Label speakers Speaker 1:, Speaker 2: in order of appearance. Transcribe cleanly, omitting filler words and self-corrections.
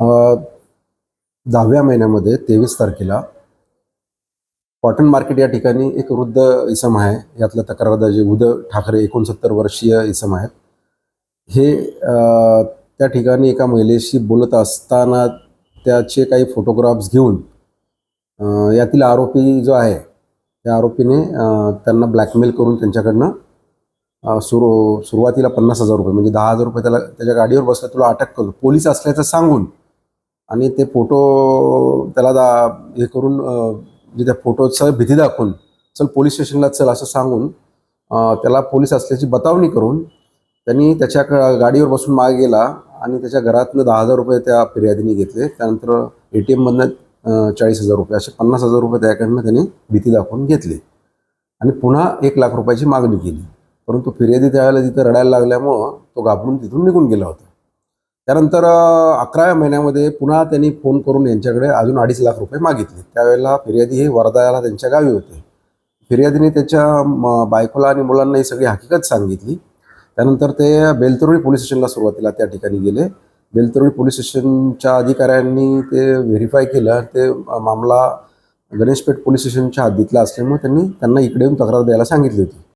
Speaker 1: अ, 10व्या महिन्यामध्ये 23 तारखेला cotton market या ठिकाणी एक वृद्ध इसम आहे. यातल्या तक्रारदार जे उद्धव ठाकरे 69 वर्षीय इसम आहेत. हे त्या ठिकाणी एका महिलेशी बोलत असताना त्याचे काही फोटोग्राफ्स घेऊन यातील आरोपी जो आहे, त्या आरोपीने त्यांना ब्लॅकमेल करून त्यांच्याकडनं सुरुवातीला ₹50,000 म्हणजे ₹10,000 त्याला त्याच्या गाडीवर बसला, तुला अटक करतो पोलीस असल्याचं सांगून आणि ते फोटो त्याला हे करून म्हणजे त्या फोटोचं भीती दाखवून चल पोलीस स्टेशनला चल असं सांगून त्याला पोलीस असल्याची बतावणी करून त्यांनी त्याच्या गाडीवर बसून मागे गेला आणि त्याच्या घरातनं ₹10,000 त्या फिर्यादीने घेतले. त्यानंतर ATMमधनं ₹40,000 असे ₹50,000 त्याकडनं त्याने भीती दाखवून घेतले आणि पुन्हा ₹1,00,000ची मागणी केली. परंतु फिर्यादी त्यावेळेला तिथं रडायला लागल्यामुळं तो घाबरून तिथून निघून गेला होता. त्यानंतर 11व्या महिन्यामध्ये पुन्हा त्यांनी फोन करून यांच्याकडे अजून ₹2.5 लाख मागितले. त्यावेळेला फिर्यादी हे वर्ध्याला त्यांच्या गावी होते. फिर्यादीने त्याच्या बायकोला आणि मुलांना ही सगळी हकीकत सांगितली. त्यानंतर ते बेलतरोळी पोलीस स्टेशनला सुरुवातीला त्या ठिकाणी गेले. बेलतरोळी पोलीस स्टेशनच्या अधिकाऱ्यांनी ते व्हेरीफाय केलं. ते मामला गणेशपेठ पोलीस स्टेशनच्या हद्दीतला असल्यामुळे त्यांनी त्यांना इकडे येऊन तक्रार द्यायला सांगितली होती.